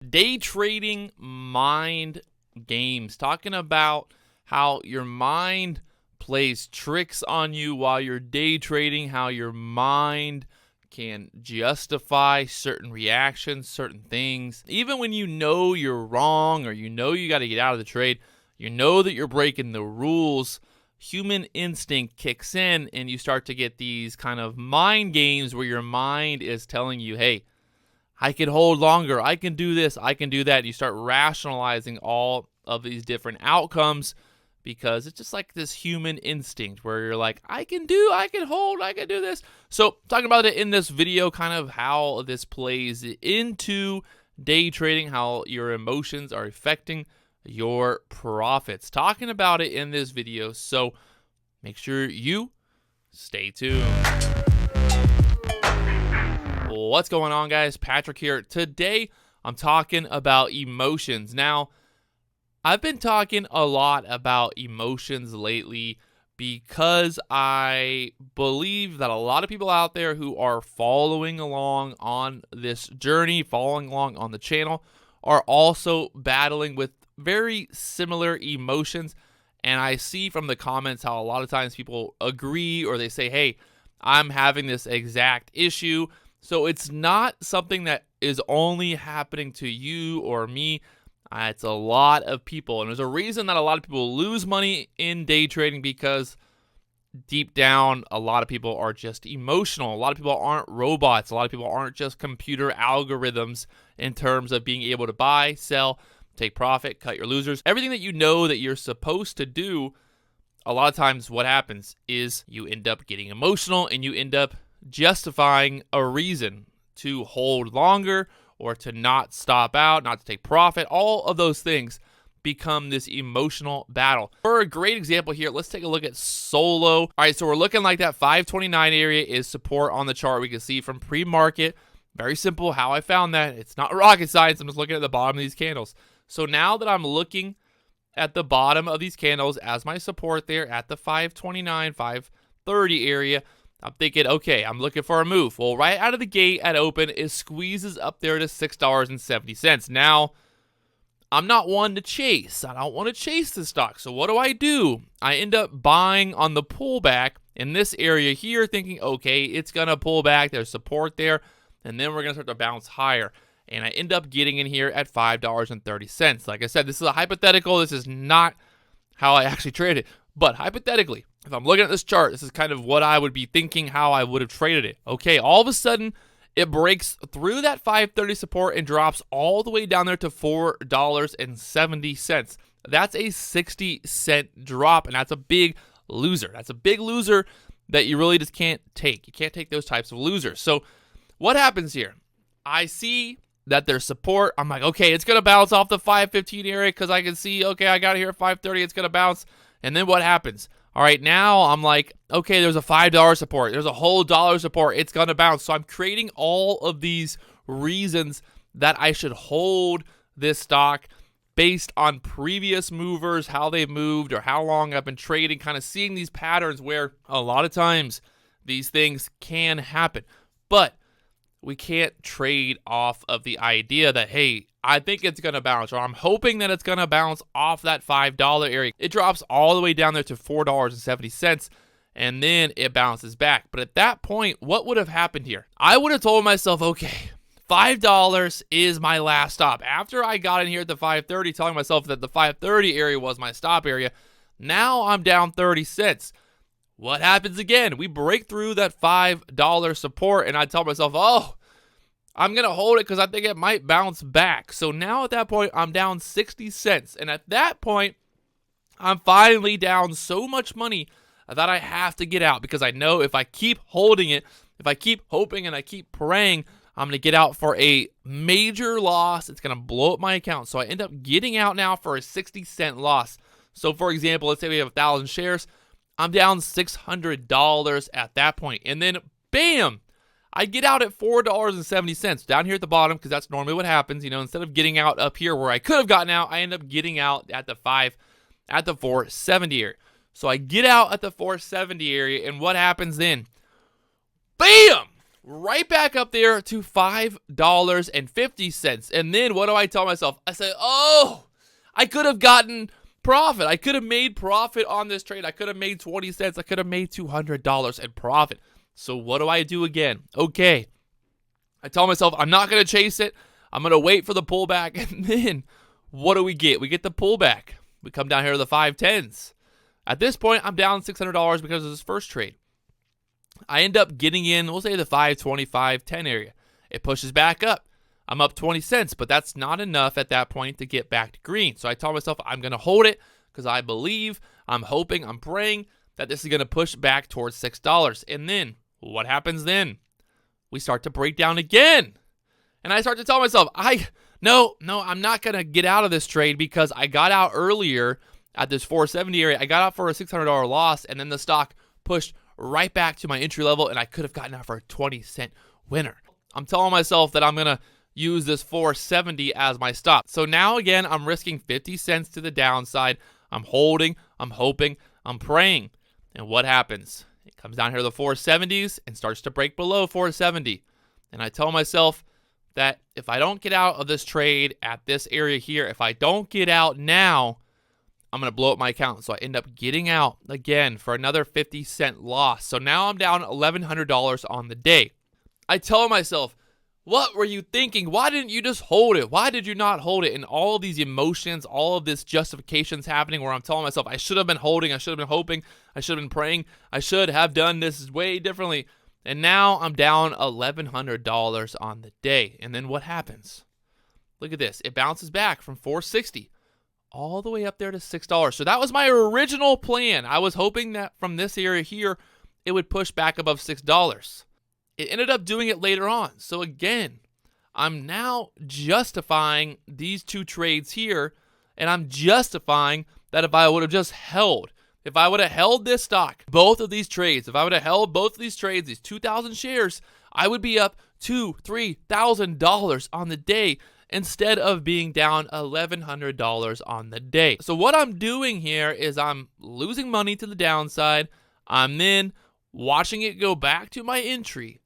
Day trading mind games. Talking about how your mind plays tricks on you while you're day trading, how your mind can justify certain reactions, certain things. Even when you know you're wrong or you know you got to get out of the trade, you know that you're breaking the rules, human instinct kicks in and you start to get these kind of mind games where your mind is telling you, hey, I can hold longer, I can do this, I can do that. You start rationalizing all of these different outcomes because it's just like this human instinct where you're like, I can hold, I can do this. So talking about it in this video, kind of how this plays into day trading, how your emotions are affecting your profits. Talking about it in this video, so make sure you stay tuned. What's going on, guys? Patrick here. Today, I'm talking about emotions. Now, I've been talking a lot about emotions lately because I believe that a lot of people out there who are following along on this journey, following along on the channel, are also battling with very similar emotions. And I see from the comments how a lot of times people agree or they say, hey, I'm having this exact issue. So it's not something that is only happening to you or me. It's a lot of people. And there's a reason that a lot of people lose money in day trading because deep down, a lot of people are just emotional. A lot of people aren't robots. A lot of people aren't just computer algorithms in terms of being able to buy, sell, take profit, cut your losers. Everything that you know that you're supposed to do, a lot of times what happens is you end up getting emotional and you end up justifying a reason to hold longer or to not stop out, not to take profit. All of those things become this emotional battle. For a great example here, let's take a look at solo. All right, so we're looking like that 529 area is support on the chart. We can see from pre-market. Very simple how I found that. It's not rocket science. I'm just looking at the bottom of these candles. So now that I'm looking at the bottom of these candles as my support there at the 529, 530 area, I'm thinking, okay, I'm looking for a move. Well, right out of the gate at open, it squeezes up there to $6.70. Now, I'm not one to chase. I don't want to chase the stock. So what do? I end up buying on the pullback in this area here, thinking, okay, it's going to pull back. There's support there, and then we're going to start to bounce higher. And I end up getting in here at $5.30. Like I said, this is a hypothetical. This is not how I actually traded. But hypothetically, if I'm looking at this chart, this is kind of what I would be thinking how I would have traded it. Okay, all of a sudden, it breaks through that 530 support and drops all the way down there to $4.70. That's a 60-cent drop, and that's a big loser. That's a big loser that you really just can't take. You can't take those types of losers. So what happens here? I see that there's support. I'm like, okay, it's going to bounce off the 515 area because I can see, okay, I got it here at 530. It's going to bounce. And then what happens? All right, now I'm like, okay, there's a $5 support. There's a whole dollar support. It's going to bounce. So I'm creating all of these reasons that I should hold this stock based on previous movers, how they've moved or how long I've been trading, kind of seeing these patterns where a lot of times these things can happen. But we can't trade off of the idea that, hey, I think it's going to bounce, or I'm hoping that it's going to bounce off that $5 area. It drops all the way down there to $4.70, and then it bounces back. But at that point, what would have happened here? I would have told myself, okay, $5 is my last stop. After I got in here at the 530, telling myself that the 530 area was my stop area, now I'm down 30 cents. What happens again? We break through that $5 support, and I tell myself, oh, I'm going to hold it because I think it might bounce back. So now at that point, I'm down 60 cents. And at that point, I'm finally down so much money that I have to get out because I know if I keep holding it, if I keep hoping and I keep praying, I'm going to get out for a major loss. It's going to blow up my account. So I end up getting out now for a 60-cent loss. So for example, let's say we have 1,000 shares. I'm down $600 at that point. And then, bam, I get out at $4.70 down here at the bottom because that's normally what happens. You know, instead of getting out up here where I could have gotten out, I end up getting out at the 470 area. So I get out at the 470 area, and what happens then? Bam! right back up there to $5.50. And then what do I tell myself? I say, oh, I could have gotten profit. I could have made profit on this trade. I could have made 20 cents. I could have made $200 in profit. So what do I do again? Okay. I tell myself I'm not going to chase it. I'm going to wait for the pullback. And then what do we get? We get the pullback. We come down here to the 510s. At this point, I'm down $600 because of this first trade. I end up getting in, we'll say the 525, 10 area. It pushes back up. I'm up 20 cents, but that's not enough at that point to get back to green. So I tell myself I'm going to hold it because I believe, I'm hoping, I'm praying that this is going to push back towards $6. And then what happens then? We start to break down again. And I start to tell myself, no, I'm not going to get out of this trade because I got out earlier at this 470 area. I got out for a $600 loss, and then the stock pushed right back to my entry level, and I could have gotten out for a 20-cent winner. I'm telling myself that I'm going to use this 470 as my stop. So now again, I'm risking 50 cents to the downside. I'm holding, I'm hoping, I'm praying. And what happens? It comes down here to the 470s and starts to break below 470. And I tell myself that if I don't get out of this trade at this area here, if I don't get out now, I'm going to blow up my account. So I end up getting out again for another 50-cent loss. So now I'm down $1,100 on the day. I tell myself, what were you thinking? Why didn't you just hold it? Why did you not hold it? And all of these emotions, all of this justifications happening where I'm telling myself I should have been holding, I should have been hoping, I should have been praying, I should have done this way differently. And now I'm down $1,100 on the day. And then what happens? Look at this. It bounces back from 460 all the way up there to $6. So that was my original plan. I was hoping that from this area here, it would push back above $6. It ended up doing it later on. So again, I'm now justifying these two trades here, and I'm justifying that if I would have just held, if I would have held this stock, both of these trades, if I would have held both of these trades, these 2,000 shares, I would be up $2,000, $3,000 on the day instead of being down $1,100 on the day. So what I'm doing here is I'm losing money to the downside. I'm then watching it go back to my entry.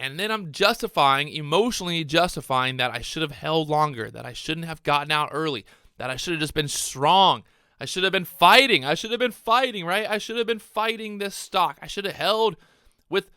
And then I'm emotionally justifying that I should have held longer, that I shouldn't have gotten out early, that I should have just been strong. I should have been fighting. I should have been fighting, right? I should have been fighting this stock. I should have held with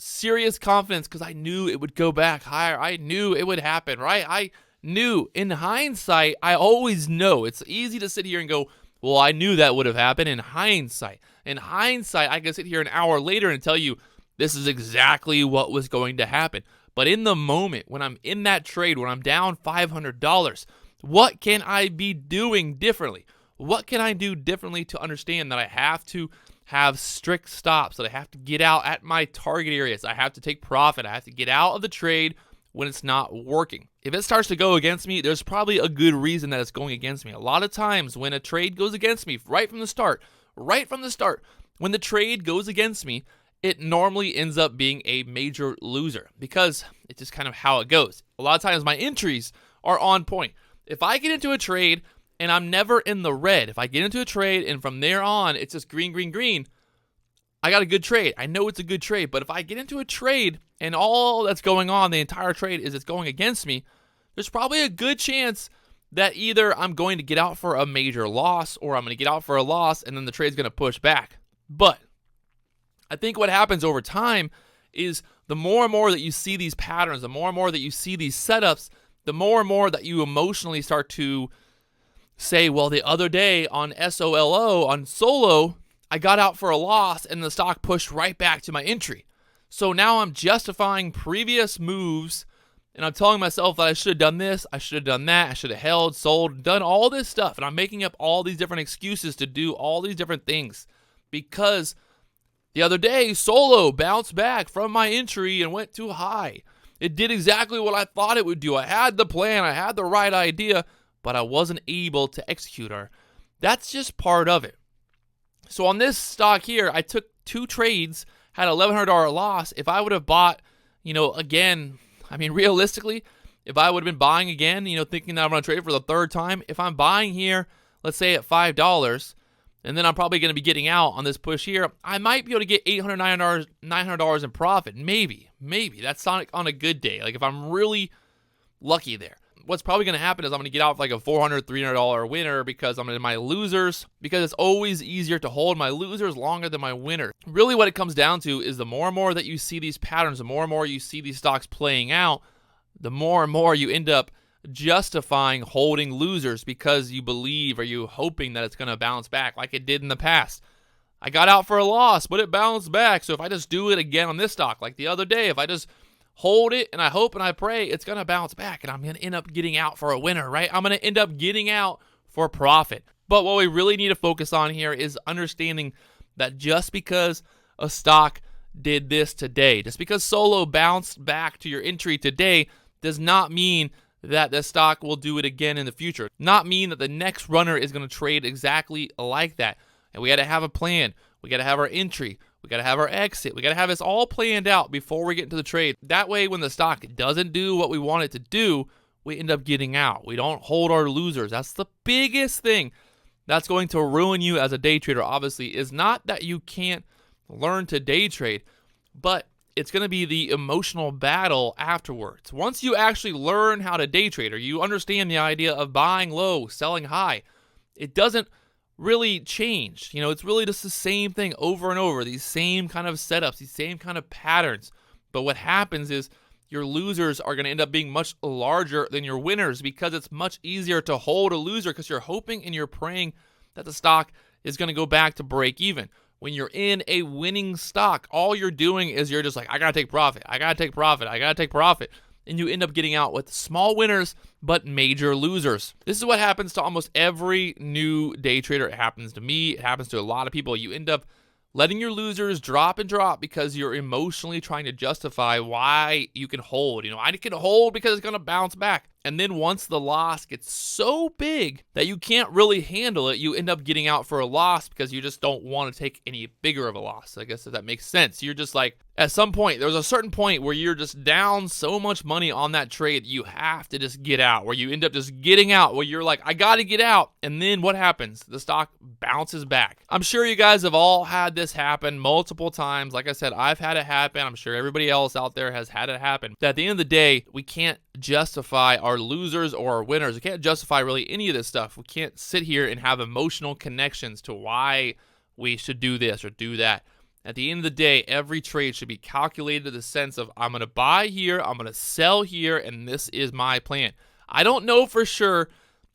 serious confidence because I knew it would go back higher. I knew it would happen, right? I knew. In hindsight, I always know. It's easy to sit here and go, well, I knew that would have happened in hindsight. In hindsight, I can sit here an hour later and tell you this is exactly what was going to happen. But in the moment, when I'm in that trade, when I'm down $500, what can I be doing differently? What can I do differently to understand that I have to have strict stops, that I have to get out at my target areas, I have to take profit, I have to get out of the trade when it's not working? If it starts to go against me, there's probably a good reason that it's going against me. A lot of times when a trade goes against me right from the start, when the trade goes against me, it normally ends up being a major loser because it's just kind of how it goes. A lot of times my entries are on point. If I get into a trade and I'm never in the red, if I get into a trade and from there on it's just green, green, green, I got a good trade. I know it's a good trade. But if I get into a trade and all that's going on, the entire trade is it's going against me, there's probably a good chance that either I'm going to get out for a major loss or I'm going to get out for a loss and then the trade's going to push back. But I think what happens over time is the more and more that you see these patterns, the more and more that you see these setups, the more and more that you emotionally start to say, well, the other day on SOLO, on solo, I got out for a loss and the stock pushed right back to my entry. So now I'm justifying previous moves and I'm telling myself that I should have done this, I should have done that, I should have held, sold, done all this stuff. And I'm making up all these different excuses to do all these different things because the other day, solo bounced back from my entry and went too high. It did exactly what I thought it would do. I had the plan, I had the right idea, but I wasn't able to execute her. That's just part of it. So on this stock here, I took two trades, had $1,100 loss. If I would have bought, again, realistically, if I would have been buying again, thinking that I'm going to trade for the third time, if I'm buying here, let's say at $5, and then I'm probably going to be getting out on this push here, I might be able to get $800, $900 in profit. Maybe. That's on a good day. Like if I'm really lucky there. What's probably going to happen is I'm going to get out with like a $400, $300 winner because I'm in my losers, because it's always easier to hold my losers longer than my winners. Really what it comes down to is the more and more that you see these patterns, the more and more you see these stocks playing out, the more and more you end up justifying holding losers because you believe or you hoping that it's going to bounce back like it did in the past. I got out for a loss, but it bounced back. So if I just do it again on this stock like the other day, if I just hold it and I hope and I pray it's going to bounce back and I'm going to end up getting out for a winner, right? I'm going to end up getting out for profit. But what we really need to focus on here is understanding that just because a stock did this today, just because Solo bounced back to your entry today, does not mean that the stock will do it again in the future. Not mean that the next runner is going to trade exactly like that. And we got to have a plan. We got to have our entry. We got to have our exit. We got to have this all planned out before we get into the trade. That way, when the stock doesn't do what we want it to do, we end up getting out. We don't hold our losers. That's the biggest thing that's going to ruin you as a day trader, obviously, is not that you can't learn to day trade, but it's going to be the emotional battle afterwards. Once you actually learn how to day trade, or you understand the idea of buying low, selling high, it doesn't really change. It's really just the same thing over and over, these same kind of setups, these same kind of patterns. But what happens is your losers are going to end up being much larger than your winners because it's much easier to hold a loser because you're hoping and you're praying that the stock is going to go back to break even. When you're in a winning stock, all you're doing is you're just like, I got to take profit. I got to take profit. I got to take profit. And you end up getting out with small winners, but major losers. This is what happens to almost every new day trader. It happens to me. It happens to a lot of people. You end up letting your losers drop and drop because you're emotionally trying to justify why you can hold. I can hold because it's going to bounce back. And then once the loss gets so big that you can't really handle it, you end up getting out for a loss because you just don't want to take any bigger of a loss. I guess if that makes sense. You're just like, at some point, there's a certain point where you're just down so much money on that trade, you have to just get out, where you end up just getting out, where you're like, I got to get out. And then what happens? The stock bounces back. I'm sure you guys have all had this happen multiple times. Like I said, I've had it happen. I'm sure everybody else out there has had it happen. But at the end of the day, we can't justify our losers or our winners. We can't justify really any of this stuff. We can't sit here and have emotional connections to why we should do this or do that. At the end of the day, every trade should be calculated in the sense of I'm going to buy here, I'm going to sell here, and this is my plan. I don't know for sure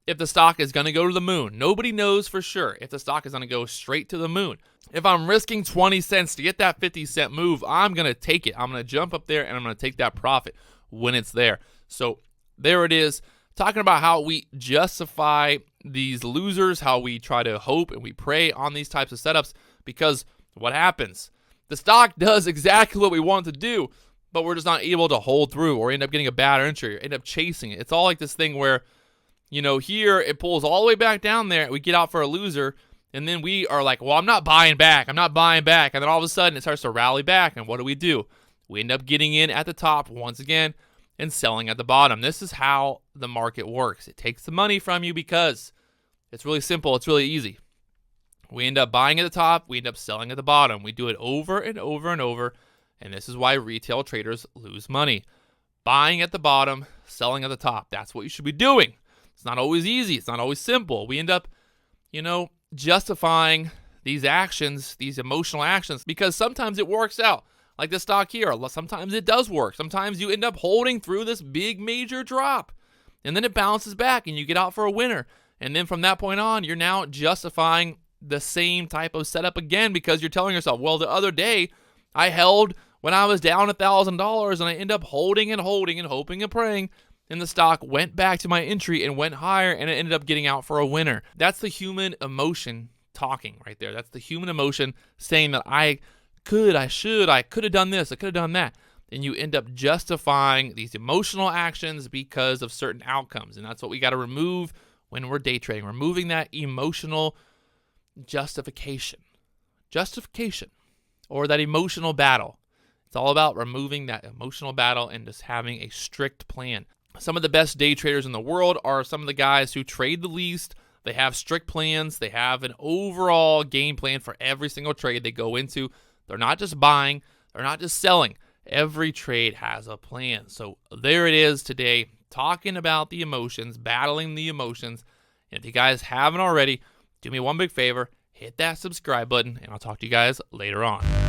if the stock is going to go to the moon. Nobody knows for sure if the stock is going to go straight to the moon. If I'm risking 20 cents to get that 50-cent move, I'm going to take it. I'm going to jump up there and I'm going to take that profit when it's there. So there it is, talking about how we justify these losers, how we try to hope and we pray on these types of setups, because what happens? The stock does exactly what we want it to do, but we're just not able to hold through, or end up getting a bad entry, or end up chasing it. It's all like this thing where, here it pulls all the way back down there, we get out for a loser, and then we are like, well, I'm not buying back. And then all of a sudden it starts to rally back, and what do? We end up getting in at the top once again and selling at the bottom. This is how the market works. It takes the money from you because it's really simple. It's really easy. We end up buying at the top. We end up selling at the bottom. We do it over and over and over. And this is why retail traders lose money. Buying at the bottom, selling at the top. That's what you should be doing. It's not always easy. It's not always simple. We end up, justifying these actions, these emotional actions, because sometimes it works out. Like this stock here, sometimes it does work. Sometimes you end up holding through this big major drop, and then it bounces back and you get out for a winner. And then from that point on, you're now justifying the same type of setup again, because you're telling yourself, well, the other day I held when I was down $1,000 and I end up holding and hoping and praying, and the stock went back to my entry and went higher, and it ended up getting out for a winner. That's the human emotion talking right there. That's the human emotion saying that I could have done this, I could have done that. And you end up justifying these emotional actions because of certain outcomes. And that's what we got to remove when we're day trading. Removing that emotional justification, or that emotional battle. It's all about removing that emotional battle and just having a strict plan. Some of the best day traders in the world are some of the guys who trade the least, They have strict plans. They have an overall game plan for every single trade they go into. They're not just buying. They're not just selling. Every trade has a plan. So there it is today, talking about the emotions, battling the emotions. And if you guys haven't already, do me one big favor, hit that subscribe button, and I'll talk to you guys later on.